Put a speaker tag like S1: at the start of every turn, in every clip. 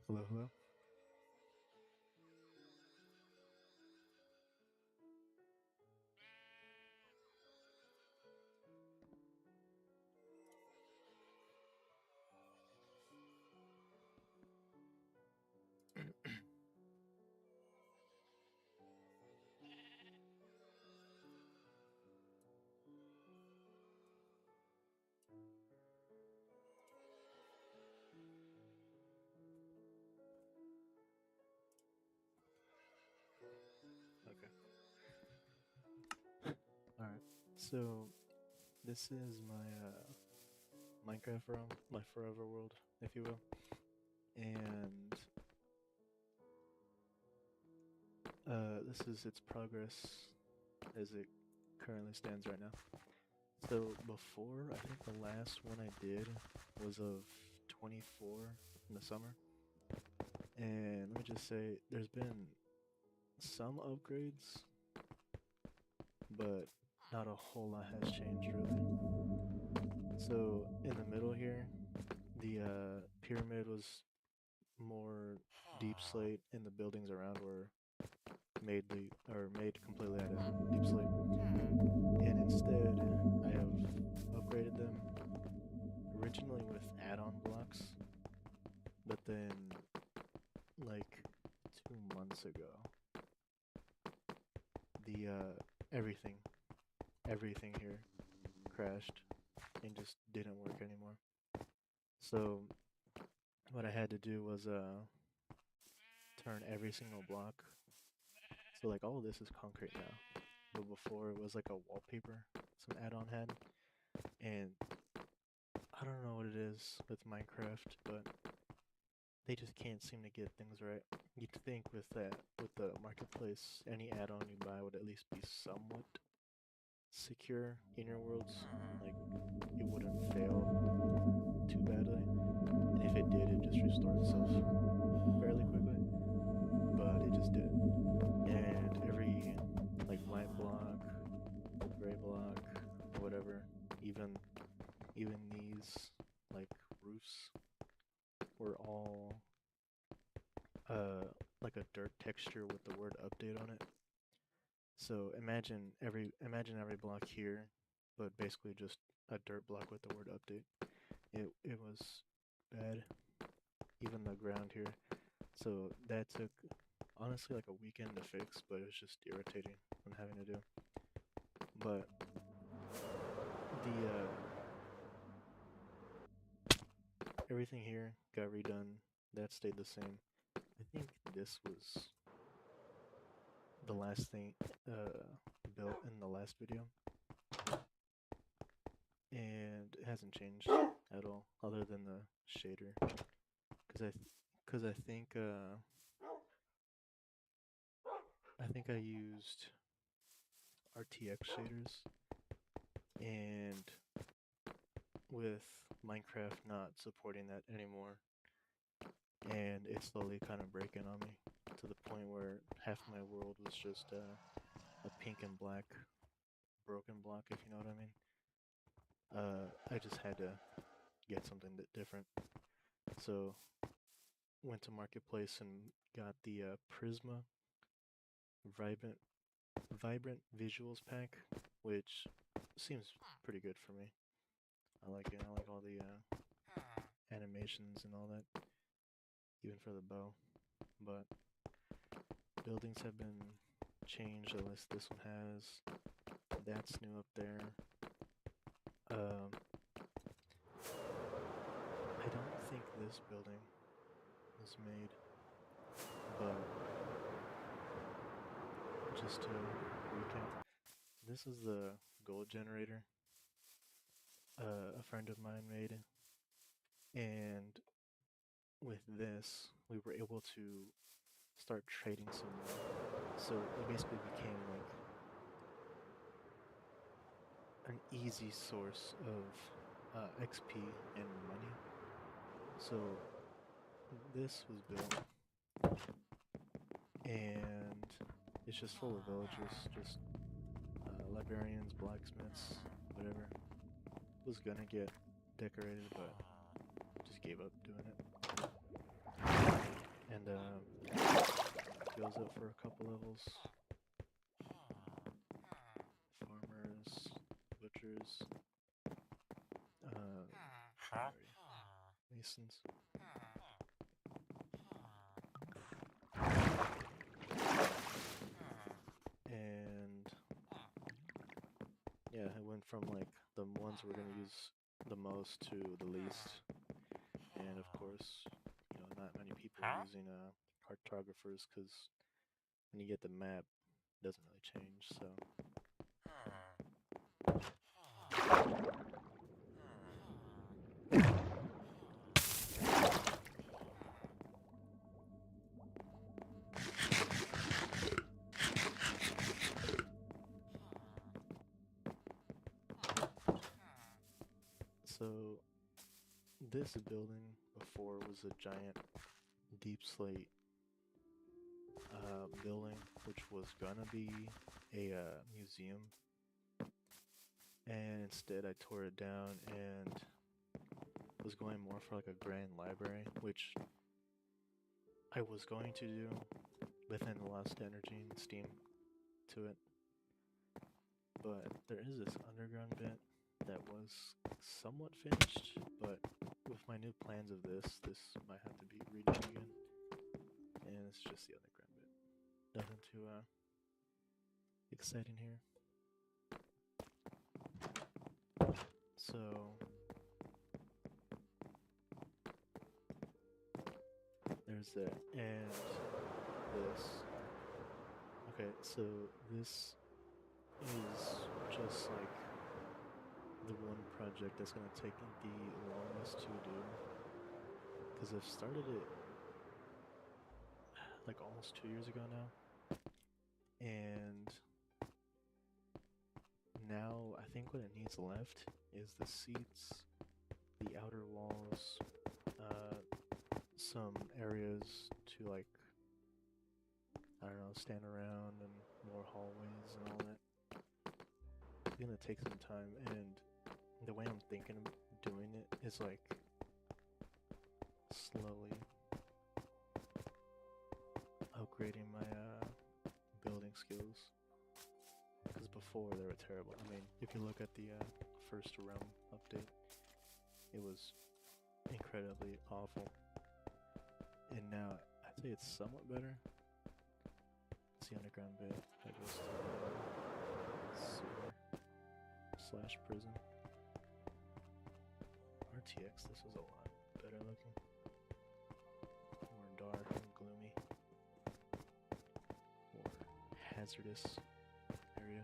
S1: Hello, hello. Okay. All right. So this is my Minecraft realm, my forever world, if you will, and this is its progress as it currently stands right now. So before, I think the last one I did was of 24 in the summer, and let me just say, there's been some upgrades, but not a whole lot has changed really. So in the middle here, the pyramid was more deep slate, and the buildings around were made completely out of deep slate. And instead, I have upgraded them originally with add-on blocks, but then like 2 months ago, the everything here crashed and just didn't work anymore. So what I had to do was turn every single block. So like all of this is concrete now, but before it was like a wallpaper some add-on had, and I don't know what it is with Minecraft, but they just can't seem to get things right. You'd think with the marketplace, any add-on you buy would at least be somewhat secure in your worlds, like it wouldn't fail too badly, and if it did, it just restore itself fairly quickly, but it just didn't. And every like white block, gray block, or whatever, even these like roofs were all like a dirt texture with the word update on it. So imagine every block here, but basically just a dirt block with the word update. It was bad. Even the ground here. So that took honestly like a weekend to fix, but it was just irritating when having to do. But the everything here got redone. That stayed the same. I think this was the last thing built in the last video, and it hasn't changed at all, other than the shader. Cause I think I used RTX shaders, and with Minecraft not supporting that anymore, and it's slowly kind of breaking on me to the point where half my world was just a pink and black broken block, if you know what I mean. I just had to get something different. So went to Marketplace and got the Prisma Vibrant Vibrant Visuals pack, which seems pretty good for me. I like it. I like all the animations and all that, even for the bow. But buildings have been changed, at least this one has. That's new up there. Um, I don't think this building was made, but just to recap, this is the gold generator a friend of mine made, and with this, we were able to start trading some more. So it basically became like an easy source of XP and money. So this was built, and it's just full of villagers, just librarians, blacksmiths, whatever. Was gonna get decorated, but just gave up doing it. those up for a couple levels. Farmers, butchers, sorry, masons. And yeah, it went from like the ones we're gonna use the most to the least. And of course, you know, not many people are using cartographers because when you get the map, it doesn't really change. So this building before was a giant deep slate building, which was gonna be a museum, and instead I tore it down and was going more for like a grand library, which I was going to do, but then lost energy and steam to it. But there is this underground bit that was somewhat finished, but with my new plans of this might have to be redone again. And it's just the underground bit. Nothing too exciting here. So there's that, and this. Okay, so this is just like the one project that's gonna take the longest to do, because I've started it like almost 2 years ago now, and now I think what it needs left is the seats, the outer walls, some areas to like, I don't know, stand around, and more hallways and all that. It's gonna take some time, and the way I'm thinking of doing it is like slowly upgrading my building skills, because before they were terrible. I mean, if you look at the first realm update, it was incredibly awful, and now I'd say it's somewhat better. It's the underground bit that goes to sewer / prison. RTX, this was a lot better looking, more dark and gloomy, more hazardous area.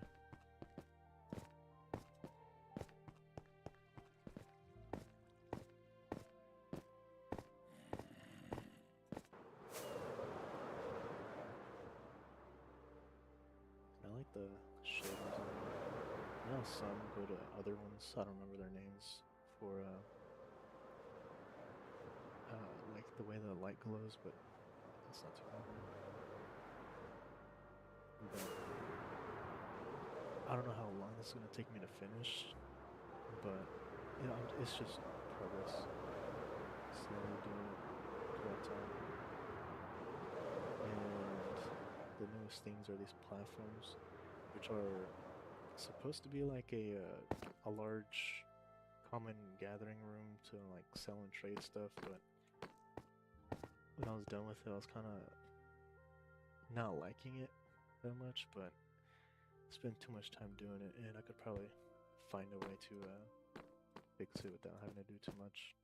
S1: I like the shaders on there. I know some go to other ones, I don't remember their names, for like the way the light glows, but that's not too bad. But I don't know how long this is gonna take me to finish, but you know, it's just progress. Slowly doing it throughout time. And the newest things are these platforms, which are supposed to be like a large common gathering room to like sell and trade stuff, but when I was done with it, I was kind of not liking it that much, but spent too much time doing it, and I could probably find a way to fix it without having to do too much.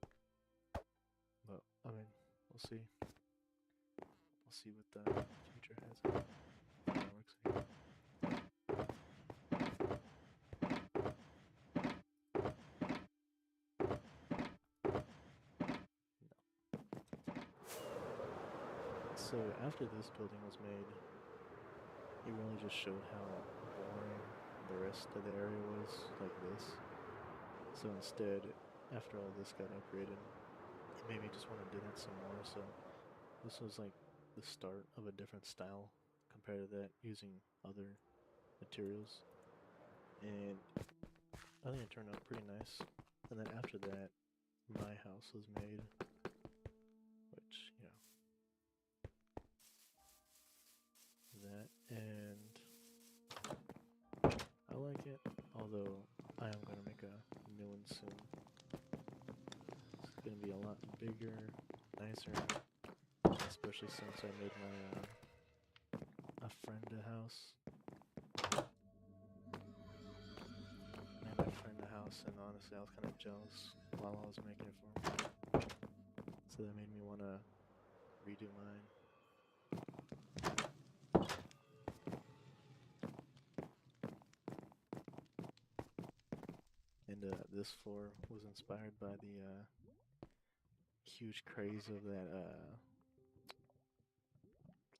S1: But I mean, we'll see. We'll see what the future has. How it works anyway. So after this building was made, it really just showed how boring the rest of the area was, like this. So instead, after all this got upgraded, it made me just want to do that some more. So this was like the start of a different style compared to that, using other materials. And I think it turned out pretty nice. And then after that, my house was made, which, you know, Although I am gonna make a new one soon. It's gonna be a lot bigger, nicer, especially since I made my a friend a house. Made my friend a house, and honestly, I was kind of jealous while I was making it for him. So that made me want to redo mine. And this floor was inspired by the huge craze of that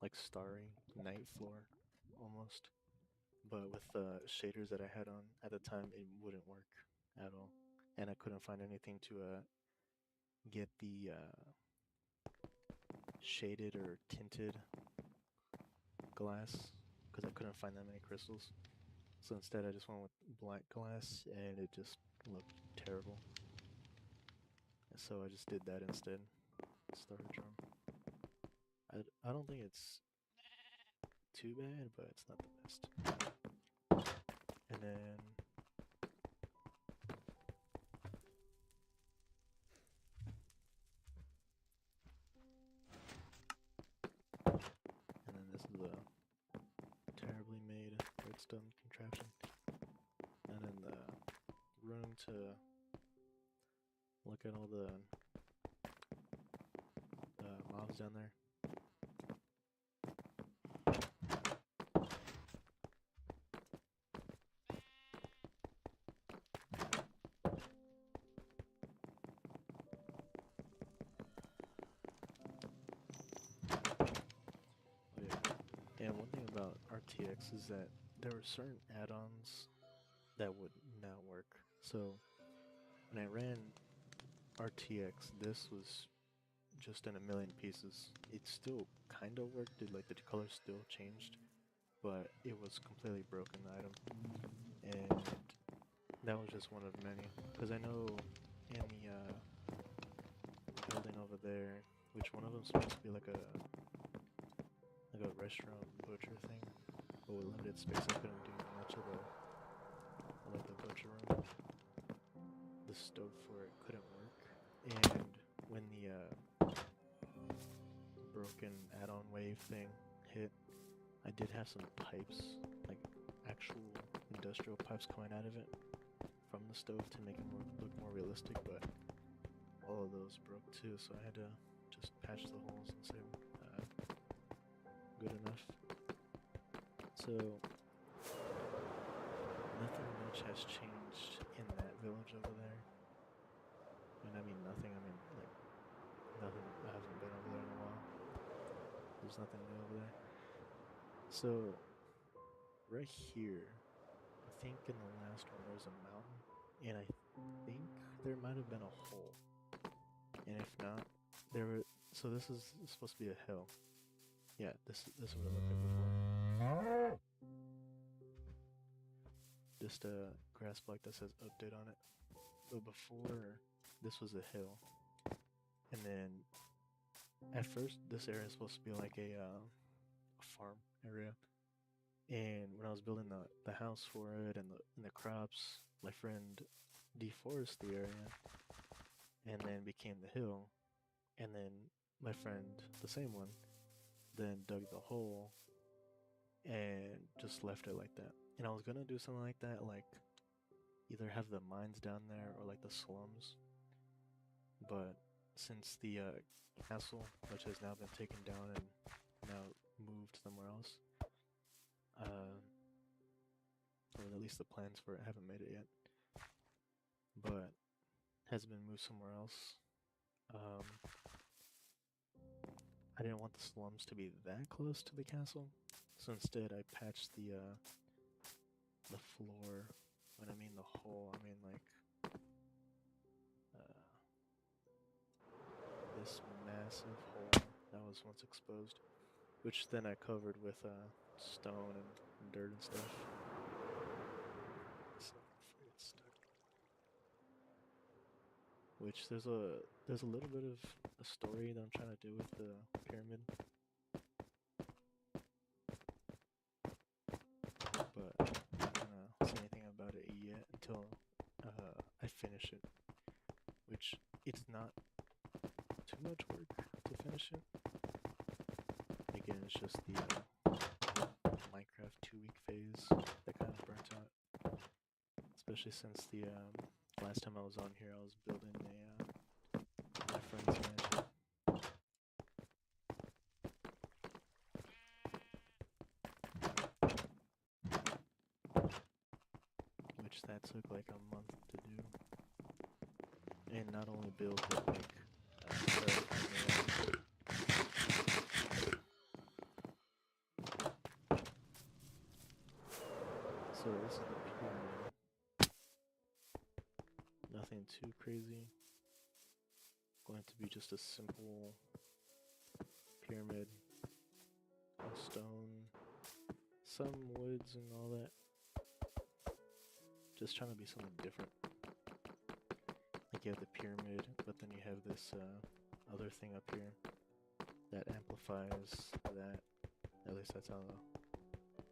S1: like starry night floor almost. But with the shaders that I had on at the time, it wouldn't work at all. And I couldn't find anything to get the shaded or tinted glass because I couldn't find that many crystals. So instead, I just went with black glass, and it just looked terrible. So I just did that instead. Starter drum. I don't think it's too bad, but it's not the best. And then this is a terribly made redstone contraption. And then the room to look at all the mobs down there. Oh yeah. And one thing about RTX is that there were certain add-ons that would not work. So when I ran RTX, this was just in a million pieces. It still kind of worked, like the color still changed, but it was completely broken, the item. And that was just one of many. Because I know in the building over there, which one of them supposed to be like a restaurant butcher thing, but with limited space I couldn't do much of the butcher room. The stove for it couldn't work, and when the broken add-on wave thing hit, I did have some pipes, like actual industrial pipes coming out of it from the stove to make it look more realistic, but all of those broke too, so I had to just patch the holes and say good enough. So nothing much has changed in that village over there. And I mean nothing, I mean like nothing. I haven't been over there in a while. There's nothing new over there. So right here, I think in the last one there's a mountain, and I think there might have been a hole. And if not, there were. So this is supposed to be a hill. Yeah, this is what it looked like before. Just a grass block that says update on it. But before, this was a hill, and then at first this area is supposed to be like a farm area. And when I was building the house for it and the crops, my friend deforested the area, and then became the hill. And then my friend, the same one, then dug the hole and just left it like that. And I was gonna do something like that, like either have the mines down there or like the slums. But since the castle, which has now been taken down and now moved somewhere else, or at least the plans for it haven't made it yet, but has been moved somewhere else. I didn't want the slums to be that close to the castle, so instead I patched the floor. When I mean the hole, I mean like this massive hole that was once exposed, which then I covered with stone and dirt and stuff. So before it's stuck. Which there's a little bit of a story that I'm trying to do with the pyramid, but I'm not gonna say anything about it yet. until I finish it, which it's not too much work to finish it. Again, it's just the Minecraft 2-week phase that kind of burnt out, especially since the last time I was on here, I was building my friend's mansion. Which that took like a month to do. And not only build, but like start so this is the pyramid. Nothing too crazy. Going to be just a simple pyramid of stone, some woods and all that. Just trying to be something different. Like you have the pyramid, but then you have this other thing up here that amplifies that. At least that's how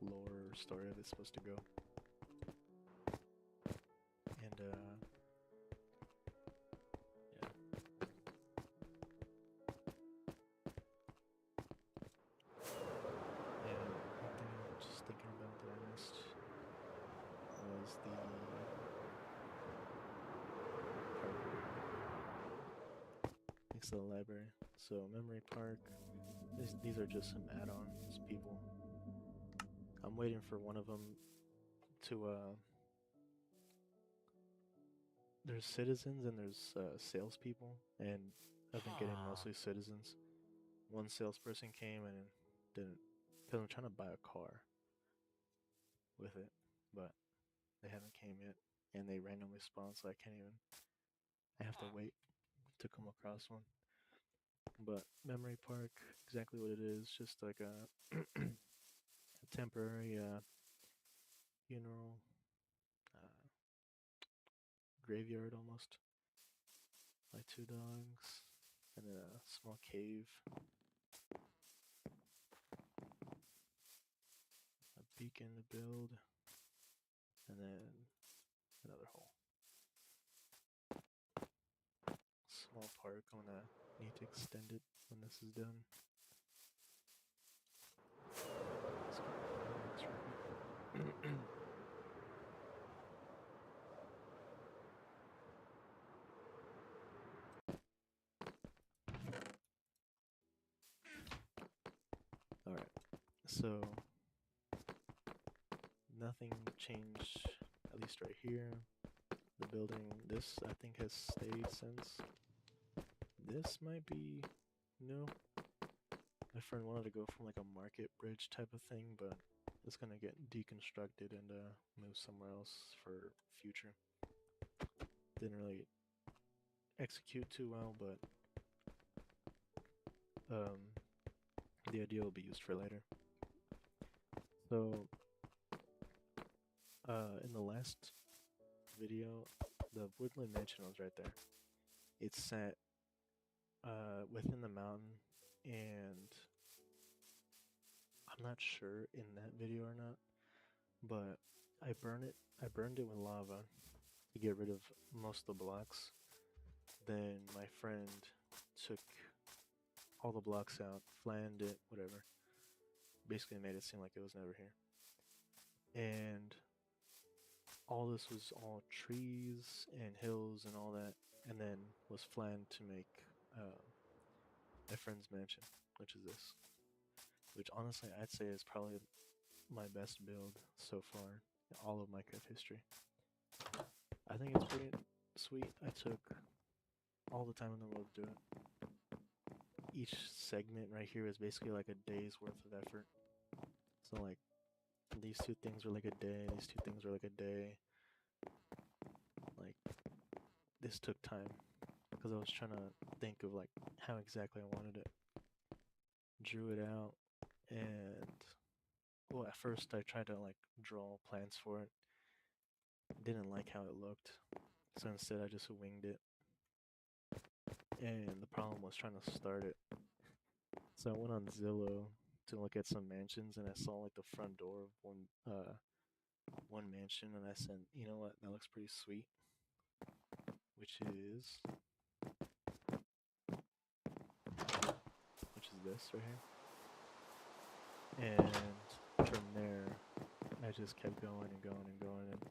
S1: the lore or story of it's supposed to go. And yeah. And one thing I was just thinking about that I missed was the next to the library. So Memory Park. These are just some add-ons, people. I'm waiting for one of them to there's citizens and there's salespeople, and I've been getting mostly citizens. One salesperson came and didn't, because I'm trying to buy a car with it, but they haven't came yet, and they randomly spawn, so I can't even. I have to wait to come across one. But Memory Park, exactly what it is, just like a, a temporary funeral graveyard almost. My 2 dogs, and then a small cave. A beacon to build, and then another hole. Small park, I'm gonna need to extend it when this is done. Alright, so nothing changed, at least right here. The building, this I think has stayed since. This might be new. My friend wanted to go from like a market bridge type of thing, but it's gonna get deconstructed and move somewhere else for future. Didn't really execute too well, but the idea will be used for later. So, in the last video, the Woodland Mansion was right there. It's set within the mountain, and I'm not sure in that video or not, but I burned it with lava to get rid of most of the blocks. Then my friend took all the blocks out, flanned it, whatever. Basically made it seem like it was never here. And all this was all trees and hills and all that, and then was flanned to make my friend's mansion, which is this. Which honestly I'd say is probably my best build so far in all of Minecraft history. I think it's pretty sweet. I took all the time in the world to do it. Each segment right here is basically like a day's worth of effort. So like these two things were like a day, these two things were like a day. Like this took time because I was trying to think of like how exactly I wanted it. Drew it out, and well, at first I tried to like draw plans for it. Didn't like how it looked, so instead I just winged it. And the problem was trying to start it. So I went on Zillow to look at some mansions, and I saw like the front door of one one mansion, and I said, you know what, that looks pretty sweet, which is this right here. And from there, I just kept going and going and going, and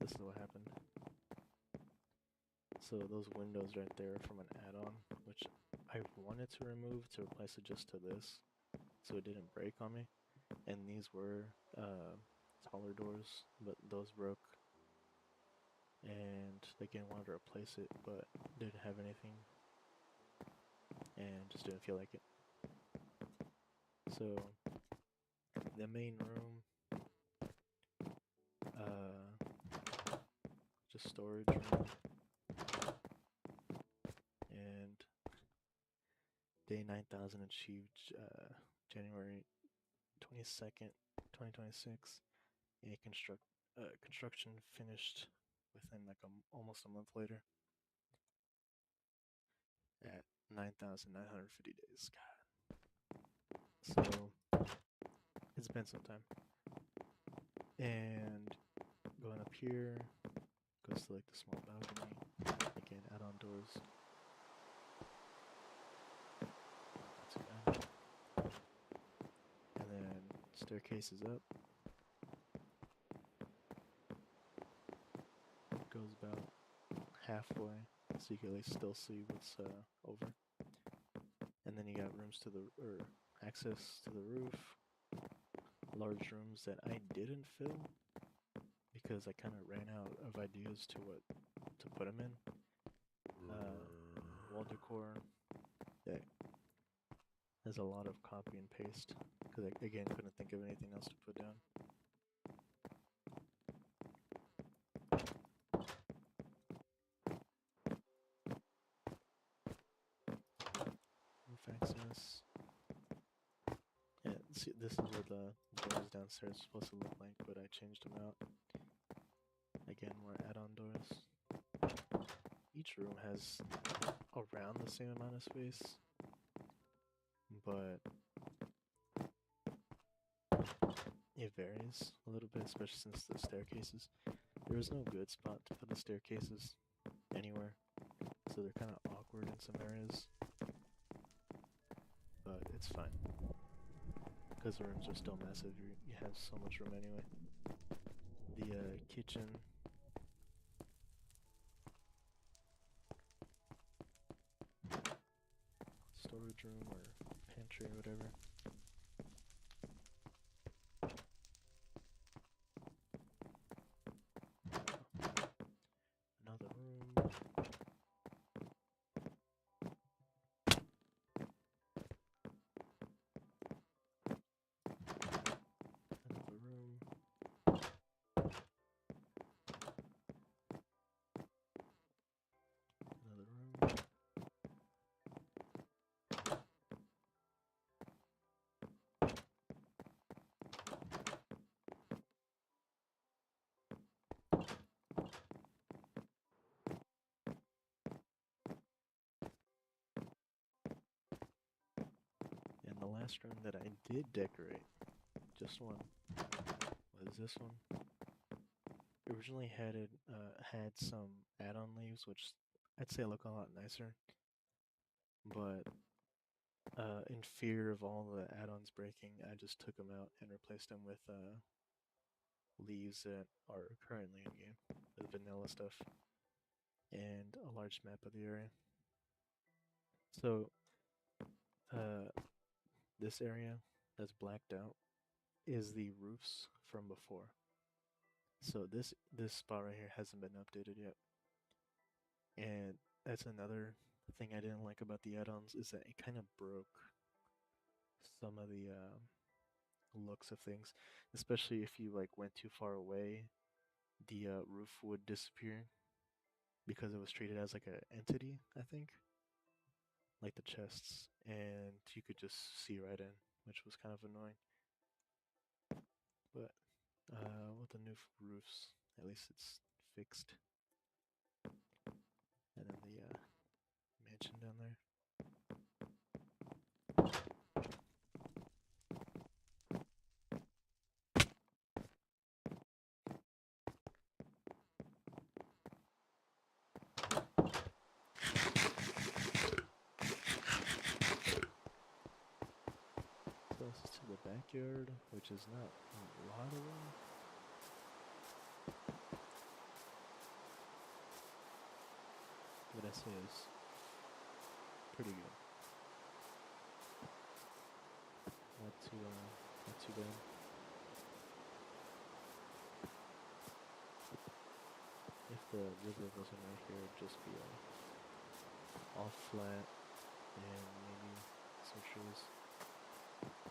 S1: this is what happened. So those windows right there are from an add-on, which I wanted to remove to replace it just to this, so it didn't break on me. And these were taller doors, but those broke. And again, wanted to replace it, but didn't have anything, and just didn't feel like it. So the main room, just storage room, and day 9000 achieved January 22nd, 2026. A construction finished within like almost a month later at 9,950 days. God. So it's been some time. And going up here, goes to like the small balcony. Again, add-on doors. Not too bad. And then staircase is up. Goes about halfway, so you can at least still see what's over. And then you got rooms to the access to the roof. Large rooms that I didn't fill because I kind of ran out of ideas to what to put them in. Wall decor that has a lot of copy and paste because I again couldn't think of anything else to put down. Roof access. Yeah, see, this is what the doors downstairs are supposed to look like, but I changed them out. Again, more add-on doors. Each room has around the same amount of space, but it varies a little bit, especially since the staircases. There is no good spot to put the staircases anywhere, so they're kind of awkward in some areas, but it's fine. Because the rooms are still massive, you have so much room anyway. The kitchen, storage room or pantry or whatever. Another room. Another room. Another room. And the last room that I did decorate, just one, was this one. Originally had some add-on leaves, which I'd say look a lot nicer, but in fear of all the add-ons breaking, I just took them out and replaced them with leaves that are currently in game, the vanilla stuff, and a large map of the area. So this area that's blacked out is the roofs from before. So this spot right here hasn't been updated yet, and that's another thing I didn't like about the add-ons is that it kind of broke some of the looks of things, especially if you like went too far away, the roof would disappear because it was treated as like an entity, I think, like the chests, and you could just see right in, which was kind of annoying. But with the new roofs, at least it's fixed. And then the mansion down there. access to the backyard, which is not a lot of them. What I say is pretty good. Not too bad. If the river wasn't right here, it'd just be all flat and maybe some trees.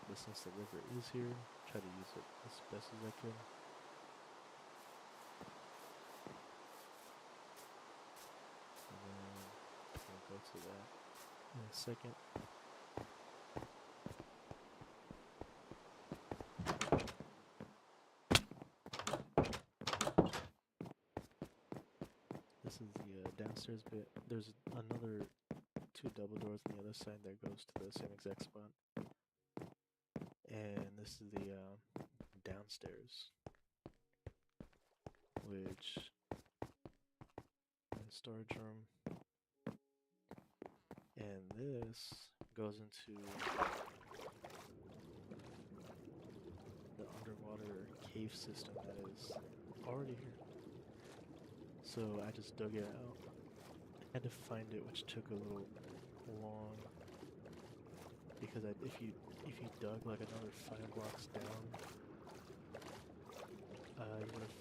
S1: But since the river is here, try to use it as best as I can. And then we'll go to that in a second. This is the downstairs bit. There's another 2 double doors on the other side that goes to the same exact spot. And this is the downstairs, which is a storage room. And this goes into the underwater cave system that is already here. So I just dug it out. I had to find it, which took a little long because if you dug like another 5 blocks down, you would have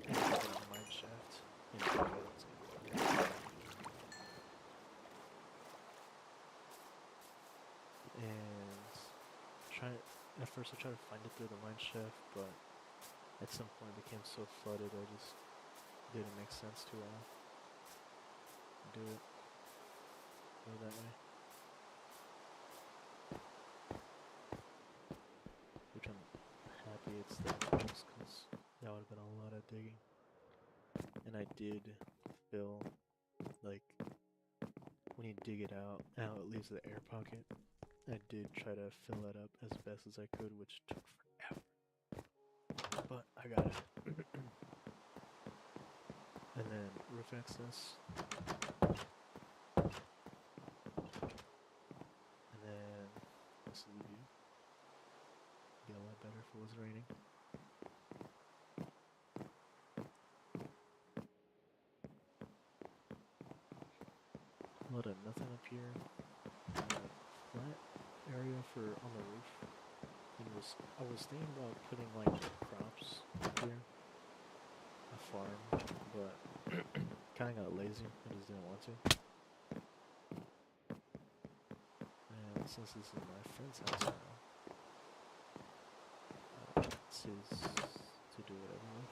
S1: ended up in a mine shaft in 2 minutes. And at first I tried to find it through the mine shaft, but at some point it became so flooded I just didn't make sense to do it. Go that way. Which I'm happy it's that close, because that would have been a lot of digging. And I did fill, like, when you dig it out, how it leaves the air pocket, I did try to fill that up as best as I could, which took forever. But I got it. And then roof access. And then this is the view. Be a lot better if it was raining. A lot of nothing up here. Flat area for on the roof. I was thinking about putting like crops up here, a farm, but kind of got lazy. I just didn't want to. And since this is my friend's house now, it's his to do whatever with.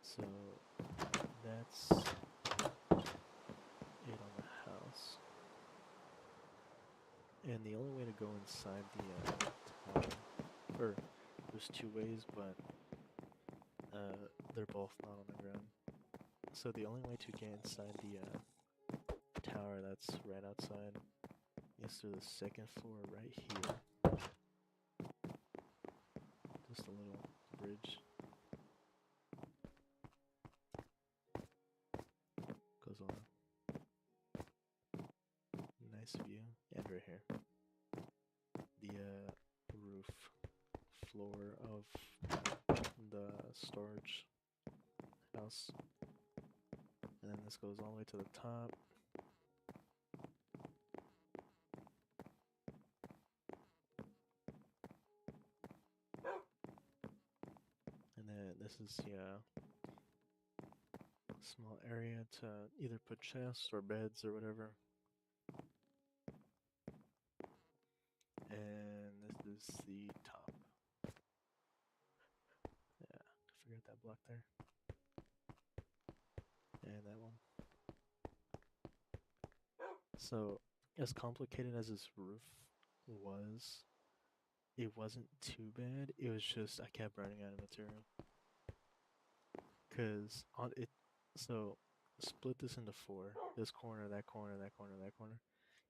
S1: So that's it on the house. And the only way to go inside the tower, or there's 2 ways, but they're both not on the ground. So the only way to get inside the tower that's right outside is through the 2nd floor right here. Just a little bridge. Goes on. Nice view. And right here. The roof floor of the storage house. And then this goes all the way to the top. And then this is small area to either put chests or beds or whatever. And this is the top. Yeah, forget that block there. And that one. So, as complicated as this roof was, it wasn't too bad. It was just I kept running out of material. Cause on it, so split this into 4. This corner, that corner, that corner, that corner.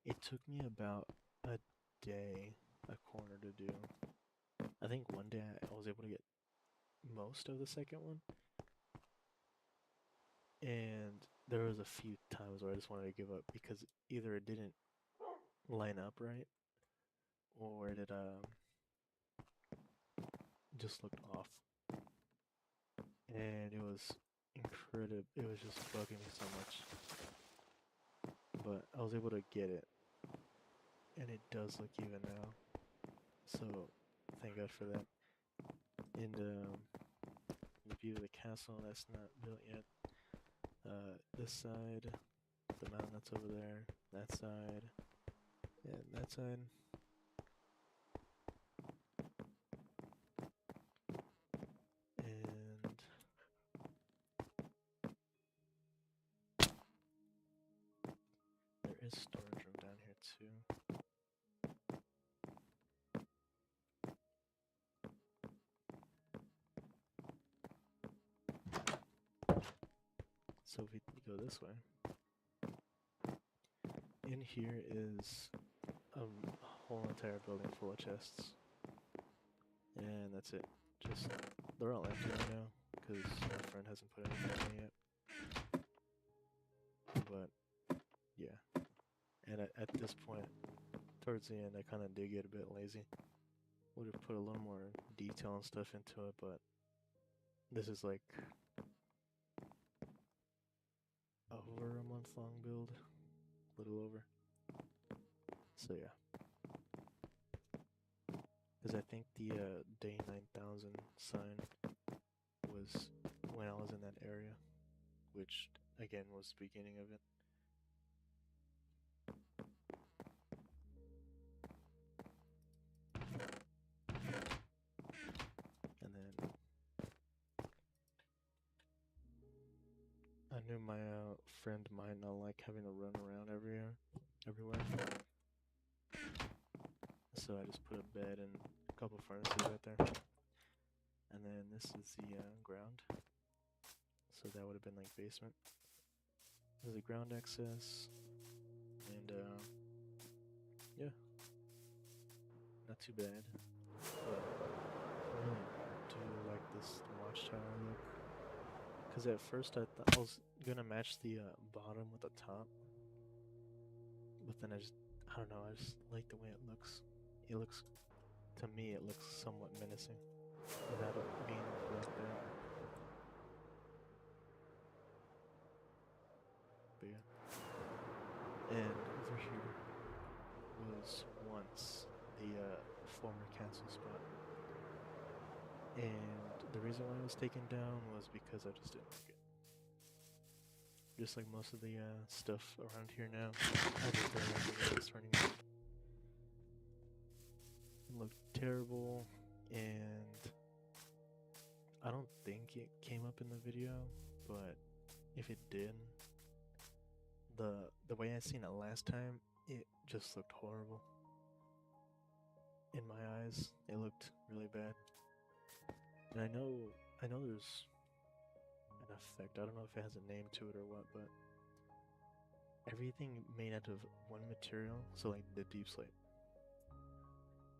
S1: It took me about a day, a corner to do. I think one day I was able to get most of the second one. And there was a few times where I just wanted to give up because either it didn't line up right or it just looked off. And it was incredible. It was just bugging me so much. But I was able to get it. And it does look even now. So thank God for that. And the view of the castle, that's not built yet. This side, the mountain that's over there, that side, and that side. And there is storage room down here too. So if we go this way, in here is a whole entire building full of chests. And that's it. Just, they're all empty right now, because my friend hasn't put anything in yet. But, yeah. And at this point, towards the end, I kind of did get a bit lazy. Would have put a little more detail and stuff into it, but this is like over a month-long build. A little over. So, yeah. Because I think the day 9000 sign was when I was in that area, which again was the beginning of it. And then I knew my friend might not like having to run around everywhere. So I just put a bed and a couple furnaces right there. And then this is the ground. So that would have been like basement. There's a ground access. And yeah. Not too bad. But I really do like this watchtower look. Because at first I thought I was gonna match the bottom with the top. But then I don't know, I just like the way it looks. To me, it looks somewhat menacing without it being blacked out. But yeah. And over here was once the former castle spot. And the reason why it was taken down was because I just didn't like it. Just like most of the stuff around here now, I just don't like the way it's turning out. It looked terrible, and I don't think it came up in the video, but if it did, the way I seen it last time, it just looked horrible. In my eyes, it looked really bad. And I know there's an effect. I don't know if it has a name to it or what, but everything made out of one material, so like the deep slate.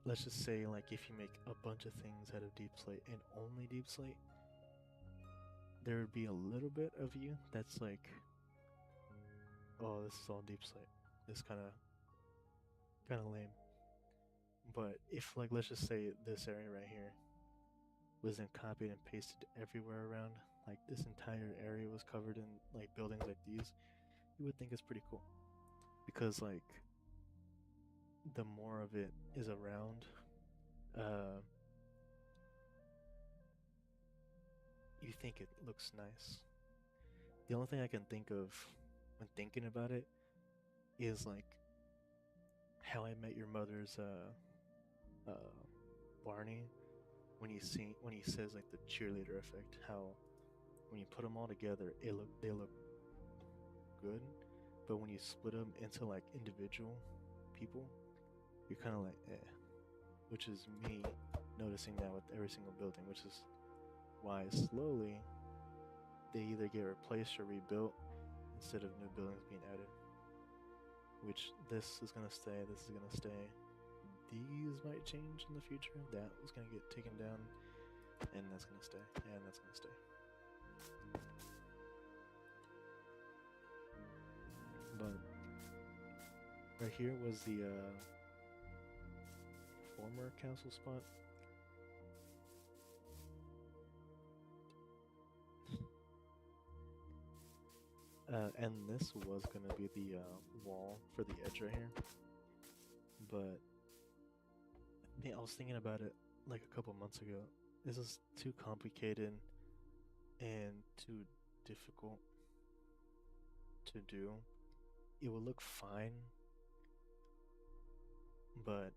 S1: Let's just say like if you make a bunch of things out of deep slate and only deep slate, there would be a little bit of you that's like, oh, this is all deep slate. This kind of lame. But if like let's just say this area right here was then copied and pasted everywhere around, like this entire area was covered in like buildings like these, you would think it's pretty cool. Because like the more of it is around, you think it looks nice. The only thing I can think of when thinking about it is like How I Met Your Mother's Barney when he says like the cheerleader effect, how when you put them all together they look good, but when you split them into like individual people, you're kind of like which is me noticing that with every single building, which is why slowly they either get replaced or rebuilt instead of new buildings being added. Which this is gonna stay, this is gonna stay. These might change in the future. That was gonna get taken down, and that's gonna stay, and that's gonna stay. But right here was the former castle spot. And this was gonna be the wall for the edge right here, but I was thinking about it like a couple months ago. This is too complicated and too difficult to do. It would look fine, but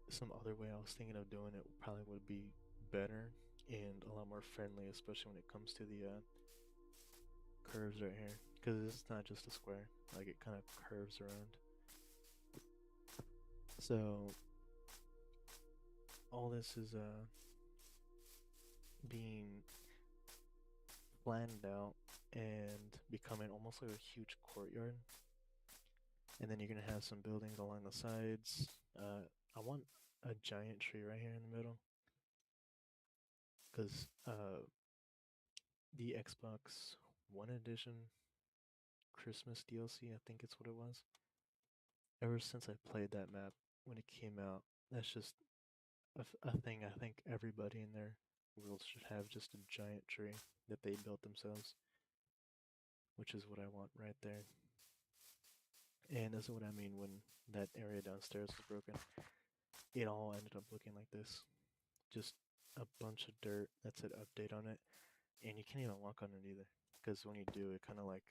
S1: some other way I was thinking of doing it probably would be better and a lot more friendly, especially when it comes to the curves right here, because it's not just a square, like it kind of curves around. So all this is being planned out and becoming almost like a huge courtyard. And then you're gonna have some buildings along the sides. I want a giant tree right here in the middle, because the Xbox One Edition Christmas DLC, I think it's what it was. Ever since I played that map when it came out, that's just a thing I think everybody in their world should have, just a giant tree that they built themselves, which is what I want right there. And that's what I mean when that area downstairs was broken. It all ended up looking like this. Just a bunch of dirt that said update on it, and you can't even walk on it either, because when you do, it kind of like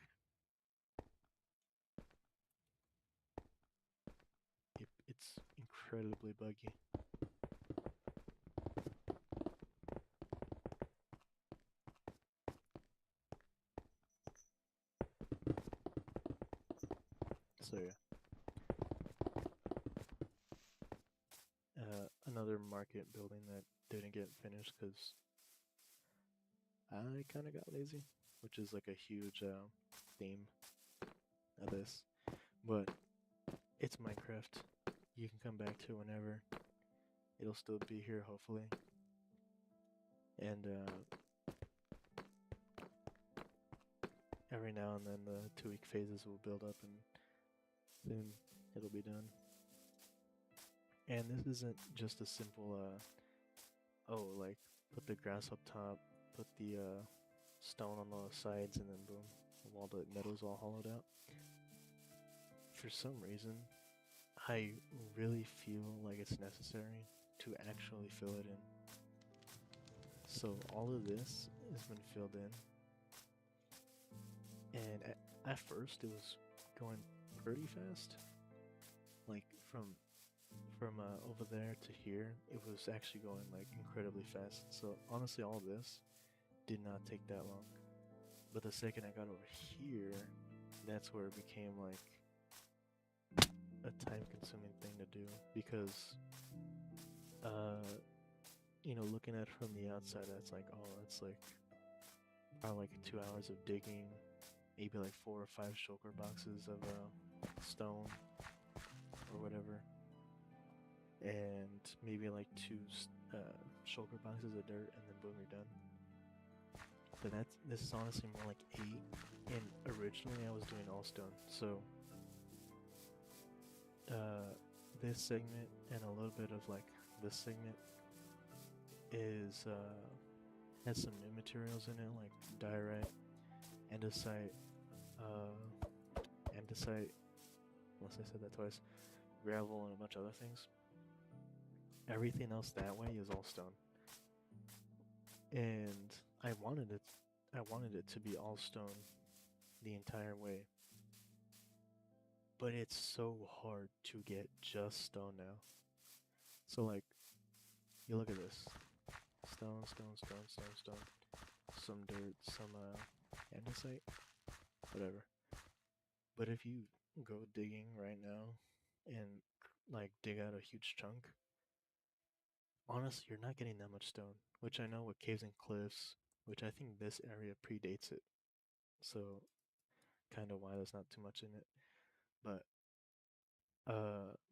S1: it's incredibly buggy. So yeah, another market building that didn't get finished because I kind of got lazy, which is like a huge theme of this. But it's Minecraft. You can come back to it whenever. It'll still be here, hopefully. And every now and then the 2-week phases will build up, and soon it'll be done. And this isn't just a simple, oh, like put the grass up top, put the stone on the sides, and then boom, while the metal's all hollowed out. For some reason, I really feel like it's necessary to actually fill it in. So all of this has been filled in, and at first it was going pretty fast. Like from over there to here, it was actually going like incredibly fast. So honestly, all this did not take that long. But the second I got over here, that's where it became like a time-consuming thing to do, because you know, looking at it from the outside, that's like, oh, it's like probably like 2 hours of digging, maybe like 4 or 5 shulker boxes of stone or whatever, and maybe like 2 shulker boxes of dirt, and then boom, you're done. But this is honestly more like 8, and originally I was doing all stone, so this segment and a little bit of like this segment is has some new materials in it, like diorite, andesite, unless I said that twice, gravel, and a bunch of other things. Everything else that way is all stone, and I wanted it to be all stone the entire way, but it's so hard to get just stone now. So like, you look at this, stone, some dirt, some andesite, whatever. But if you go digging right now and like dig out a huge chunk, honestly, you're not getting that much stone. Which I know with caves and cliffs, which I think this area predates it, so kind of why there's not too much in it. But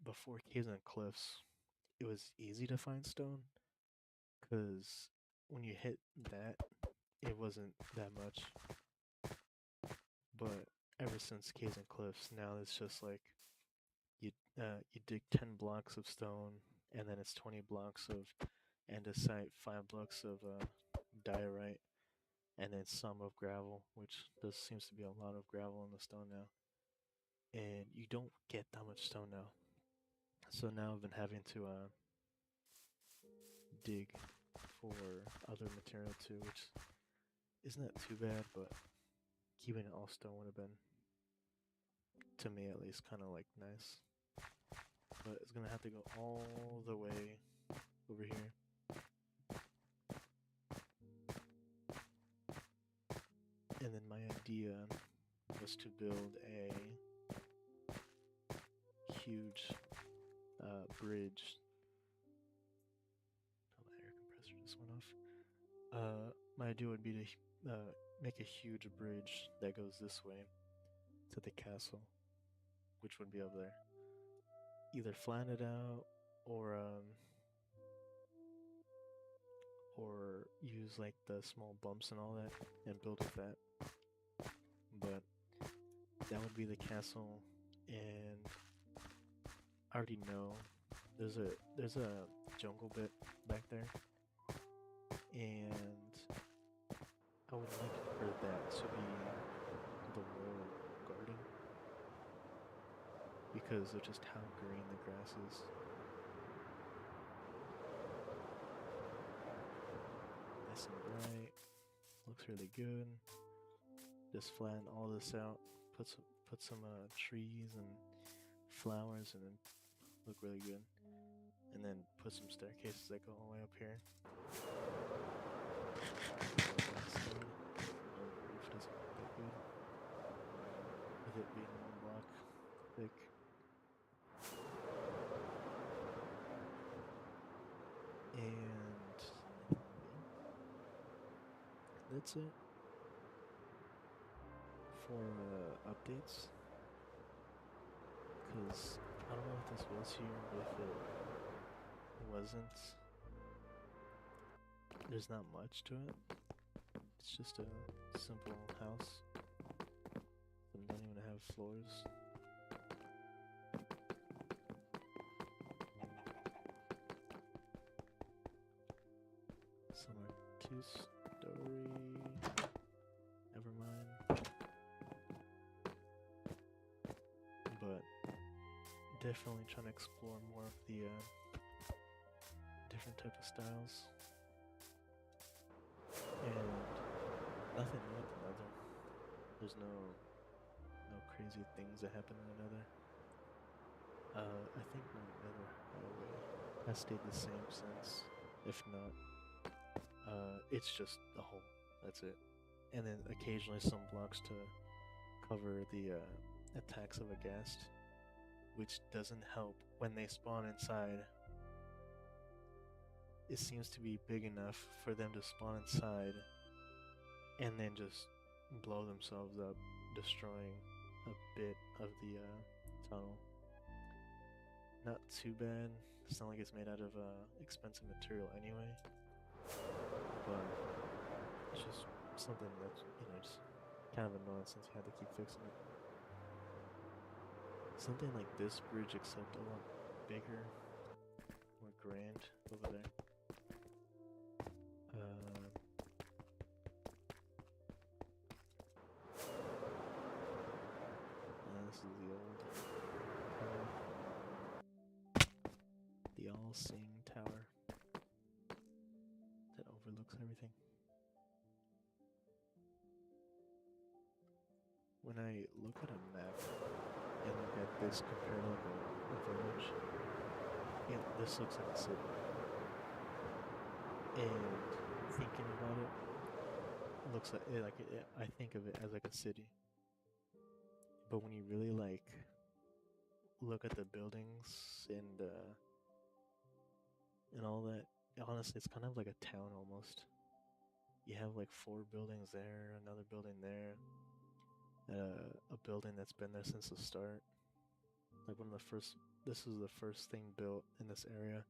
S1: before caves and cliffs, it was easy to find stone, because when you hit that, it wasn't that much. But ever since Caves and Cliffs. Now it's just like you dig 10 blocks of stone, and then it's 20 blocks of andesite, 5 blocks of diorite, and then some of gravel, which there seems to be a lot of gravel in the stone now. And you don't get that much stone now. So now I've been having to dig for other material too, which isn't that too bad, but keeping it all stone would have been, to me at least, kind of like nice. But it's gonna have to go all the way over here. And then my idea was to build a huge bridge. Oh, my air compressor just went off. My idea would be to make a huge bridge that goes this way to the castle, which would be up there. Either flatten it out or use like the small bumps and all that and build with that. But that would be the castle, and I already know there's a jungle bit back there, and I would like for that to be the wall garden because of just how green the grass is. Nice and bright, looks really good. Just flatten all this out, put some trees and flowers, and then look really good. And then put some staircases that go all the way up here. The roof doesn't look that good with it being 1 block thick. And that's it for updates. Because I don't know if this was here, but if it wasn't, there's not much to it. It's just a simple house. It doesn't even have floors. Some are two-story. Never mind. But definitely trying to explore more of the different type of styles. And nothing new with Nether. There's no crazy things that happen in Nether. I think my Nether highway has stayed the same since, if not. It's just a hole. That's it. And then occasionally some blocks to cover the attacks of a ghast, which doesn't help when they spawn inside. It seems to be big enough for them to spawn inside and then just blow themselves up, destroying a bit of the tunnel. Not too bad. It's not like it's made out of expensive material anyway, but it's just something that's, just kind of annoying since you had to keep fixing it. Something like this bridge, except a lot bigger, more grand over there. This is the old tower. The all-seeing tower that overlooks everything. When I look at a map and look at this compared to like a village, this looks like a city. And thinking about it, looks like I think of it as like a city. But when you really look at the buildings and all that, honestly, it's kind of like a town almost. You have like 4 buildings there, another building there, a building that's been there since the start. Like this was the first thing built in this area,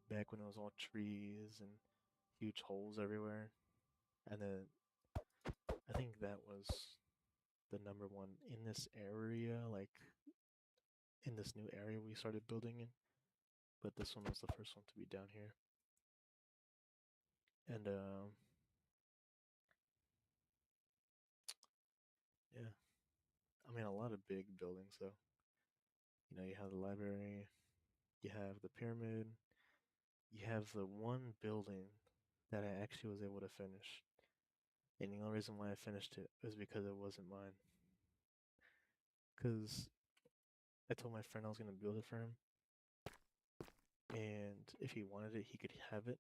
S1: back when it was all trees and huge holes everywhere. And then I think that was the number one in this area, like in this new area we started building in. But this one was the first one to be down here. And yeah, I mean a lot of big buildings though. You know, you have the library, you have the pyramid, you have the one building that I actually was able to finish. And the only reason why I finished it was because it wasn't mine. Because I told my friend I was going to build it for him. And if he wanted it, he could have it.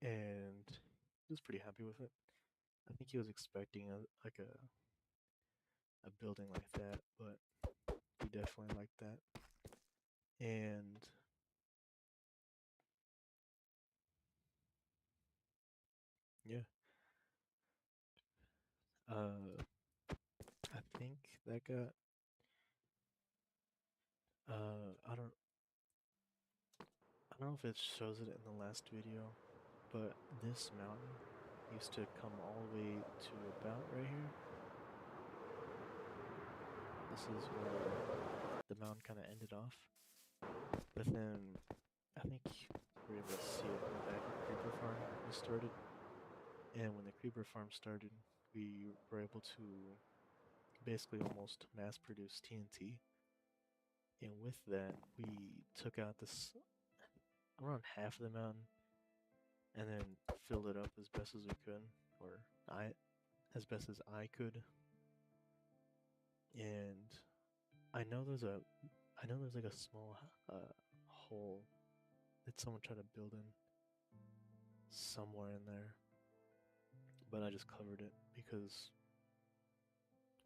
S1: And he was pretty happy with it. I think he was expecting a building like that, but he definitely liked that. And yeah, I think that got I don't know if it shows it in the last video, but this mountain used to come all the way to about right here. This is where the mountain kind of ended off. But then I think we were able to see it in the back of the creeper farm was started. And when the creeper farm started, we were able to basically almost mass produce TNT. And with that, we took out this around half of the mountain and then filled it up as best as we could, or as best as I could. And I know there's like a small hole that someone tried to build in somewhere in there, but I just covered it because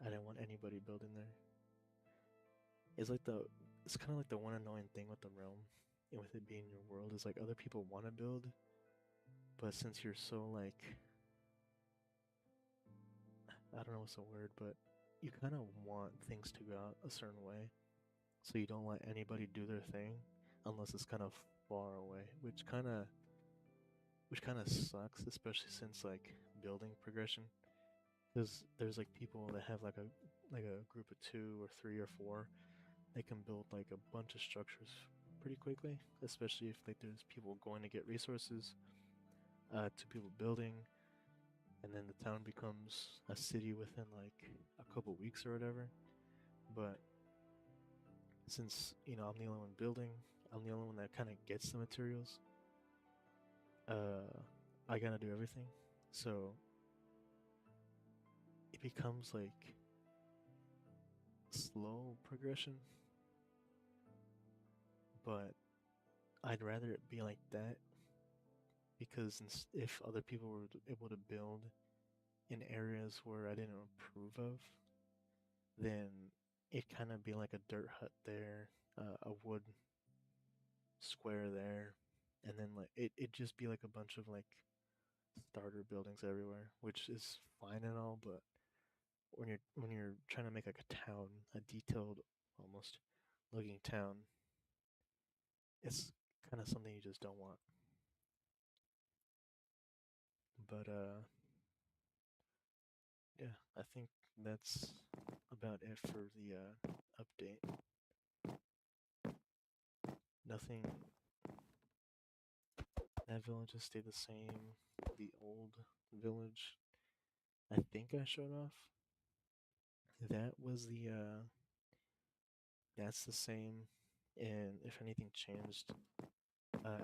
S1: I didn't want anybody building there. It's kind of like the one annoying thing with the realm and with it being your world is like other people want to build, but since you're so like, I don't know what's the word, but you kind of want things to go out a certain way, so you don't let anybody do their thing unless it's kind of far away, which kind of sucks, especially since like building progression, because there's like people that have like a group of 2 or 3 or 4. They can build like a bunch of structures pretty quickly, especially if like there's people going to get resources, to people building, and then the town becomes a city within like a couple weeks or whatever. But since I'm the only one building, I'm the only one that kind of gets the materials. I gotta do everything, so it becomes like slow progression. But I'd rather it be like that because if other people were able to build in areas where I didn't approve of, then it kind of be like a dirt hut there, a wood square there, and then like it just be like a bunch of like starter buildings everywhere, which is fine and all, but when you're trying to make like a town, a detailed almost looking town, it's kind of something you just don't want. But yeah, I think that's about it for the update. Nothing. That village has stayed the same. The old village, I think I showed off. That was that's the same. And if anything changed,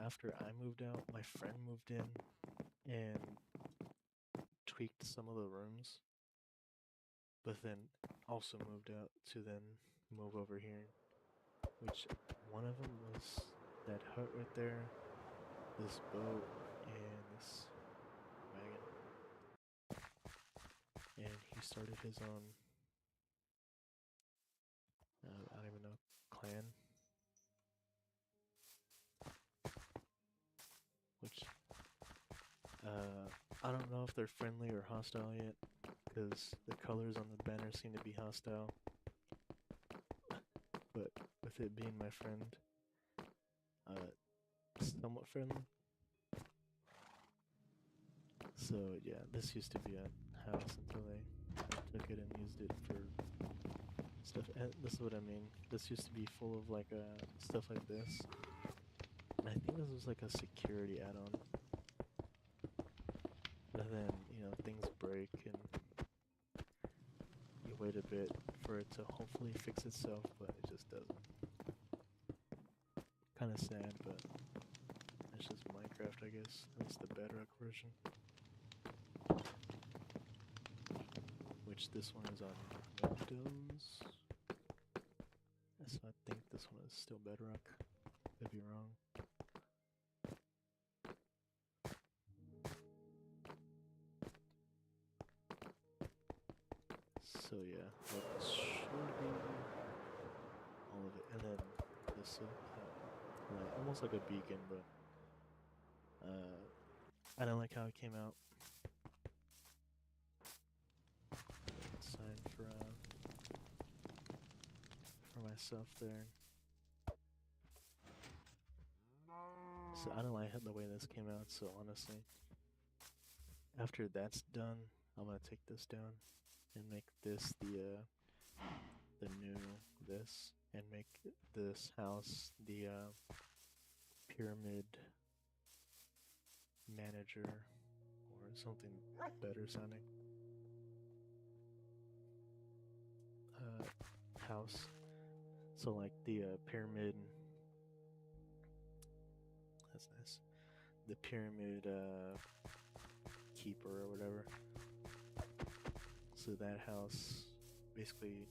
S1: after I moved out, my friend moved in and tweaked some of the rooms, but then also moved out to then move over here. Which one of them was that hut right there, this boat, and this wagon. And he started his own, I don't even know, clan. Which, I don't know if they're friendly or hostile yet, because the colors on the banner seem to be hostile. But with it being my friend, somewhat friendly. So yeah, this used to be a house until they took it and used it for stuff. And this is what I mean. This used to be full of like stuff like this. And I think this was like a security add-on. But then, you know, things break and you wait a bit for it to hopefully fix itself, but it just doesn't. Kinda sad, but it's just Minecraft, I guess. At least the Bedrock version. Which this one is on Windows. So I think this one is still Bedrock. Could be wrong. So yeah, that should be all of it. And then this like, almost like a beacon, but I don't like how it came out. Sign for myself there. So I don't like the way this came out, so honestly, after that's done, I'm gonna take this down and make this the new this, and make this house the pyramid manager or something better sounding house. So like the pyramid. That's nice. The pyramid keeper or whatever. So that house, basically,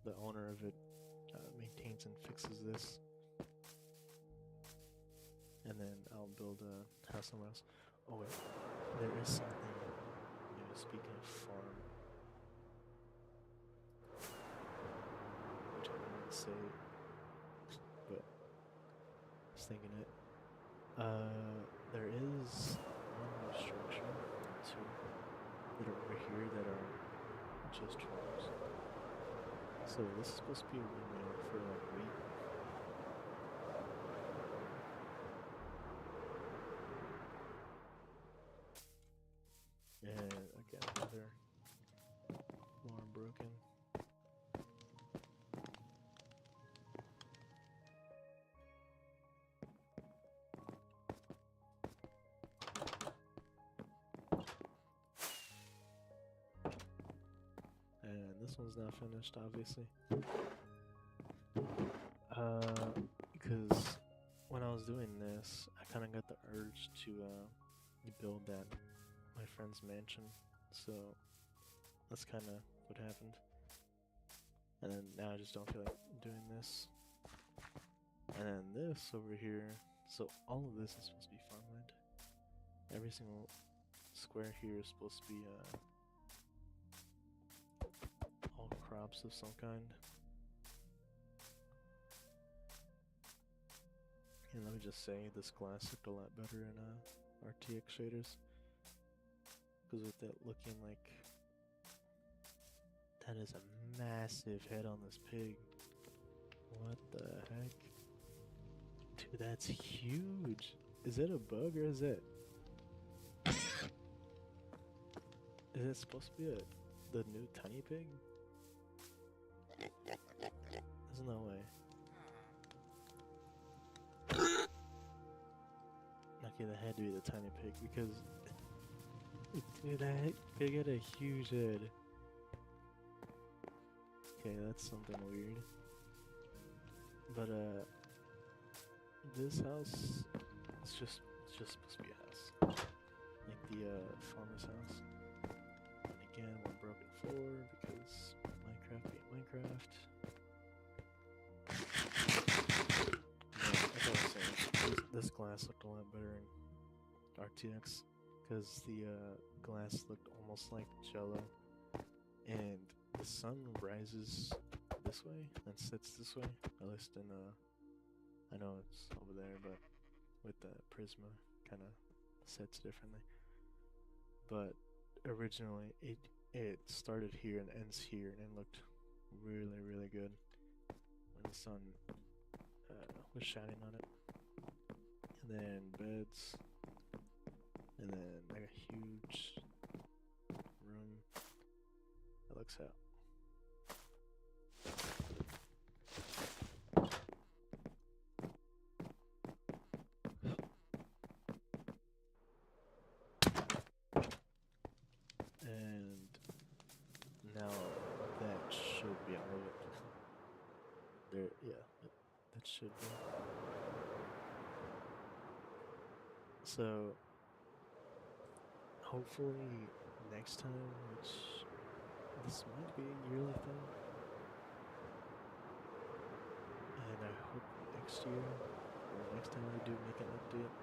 S1: the owner of it maintains and fixes this, and then I'll build a house somewhere else. Oh wait, there is something. You know, speaking of farm, which I didn't say, but I was thinking it. There is one new structure, two that are over here that are just farms. So this is supposed to be a windmill for like wheat. And again, another more broken. And this one's not finished, obviously. Because when I was doing this, I kind of got the urge to build that my friend's mansion. So that's kind of what happened. And then now I just don't feel like doing this. And then this over here. So all of this is supposed to be farmland. Every single square here is supposed to be all crops of some kind. And let me just say, this glass looked a lot better in RTX shaders. Because with that looking like... That is a massive head on this pig. What the heck? Dude, that's huge! Is it a bug or is it... Is it supposed to be the new tiny pig? There's no way. Okay, that had to be the tiny pig because... Dude, that pig had a huge head. Okay, that's something weird. But this house, it's just supposed to be a house. Like the farmer's house. And again, we're broken floor because Minecraft being Minecraft. Yeah, like I was saying, this glass looked a lot better in RTX because the glass looked almost like Jello, and the sun rises this way and sets this way. At least in I know it's over there, but with the Prisma, kind of sets differently. But originally, it started here and ends here, and it looked really good when the sun was shining on it. And then beds, and then like a huge room that looks out. And now that should be all of it. There, yeah, that should be. So hopefully next time, which this might be a yearly thing, and I hope next year or next time we do make an update,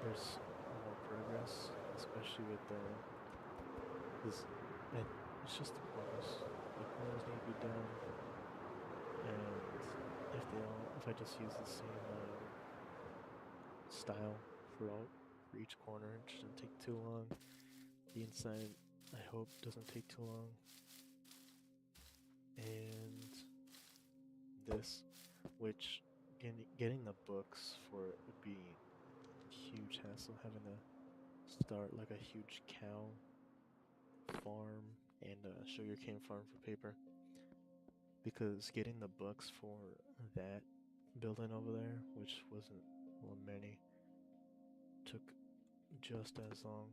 S1: there's more progress, especially with this. And it's just the corners. The corners need to be done, and if I just use the same style for each corner, it shouldn't take too long. The inside, I hope, doesn't take too long. And this, which getting the books for it would be a huge hassle, having to start like a huge cow farm and a sugarcane farm for paper. Because getting the books for that building over there, which wasn't many, took just as long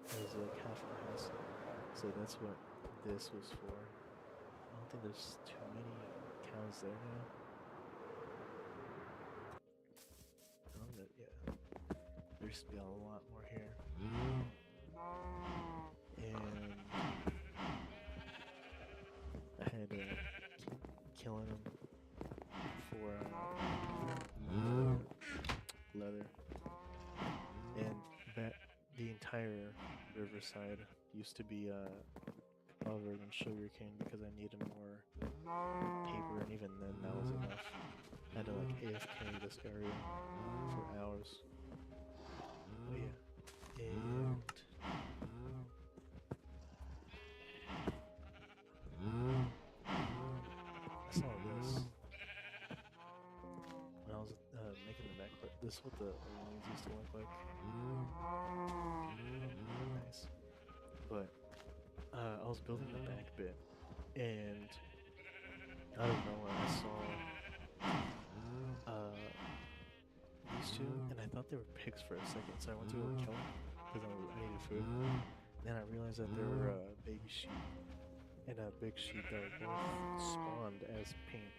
S1: as like half of the house. So that's what this was for. I don't think there's too many cows there now. Yeah. There used to be a lot more here. And I had to keep killing them for leather. And the entire riverside used to be covered in sugarcane because I needed more paper, and even then that was enough. I had to like AFK this area for hours. Oh yeah. And I saw this when I was making the backlit. This is what the wings used to look like. Nice. But I was building the back bit, and out of nowhere I saw these two, and I thought they were pigs for a second, so I went to go kill them because I needed food. Then I realized that they were baby sheep and a big sheep that were both spawned as pink,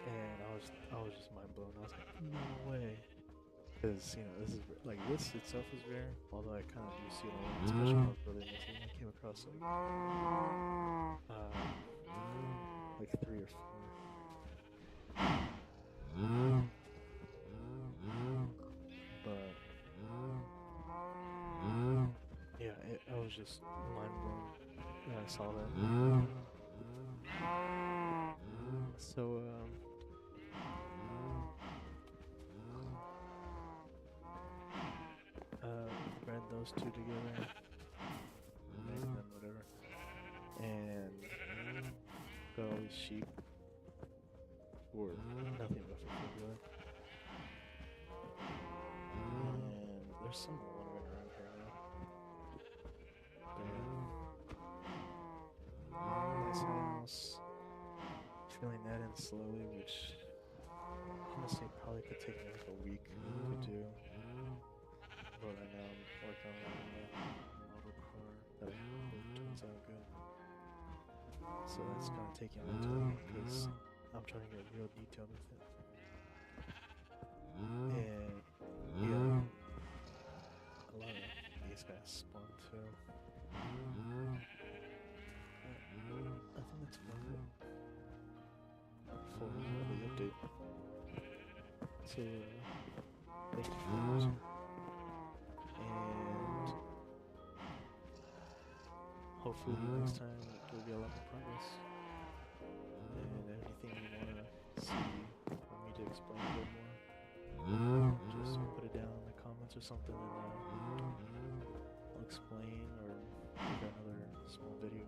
S1: and I was just mind blown. I was like, no way. Because, this itself is rare, although I kind of do see it a lot, especially when I was building this, and I came across, like 3 or 4. But, yeah, I was just mind blown when I saw that. So, bred those two together, made them whatever, and got all these sheep for nothing but for food, really. And there's some wandering around here now. Nice house. Filling that in slowly, which honestly probably could take me like a week to do. But right now I'm working on a model car that I hope turns out good. So that's gonna take me time because I'm trying to get real detailed with it. And yeah, a lot of these guys spawn too. I think that's about it for the update. So thank you for watching, and hopefully next time there'll be a lot more progress. And anything you wanna see for me to explain a bit more, just put it down in the comments or something, and I'll explain or make another small video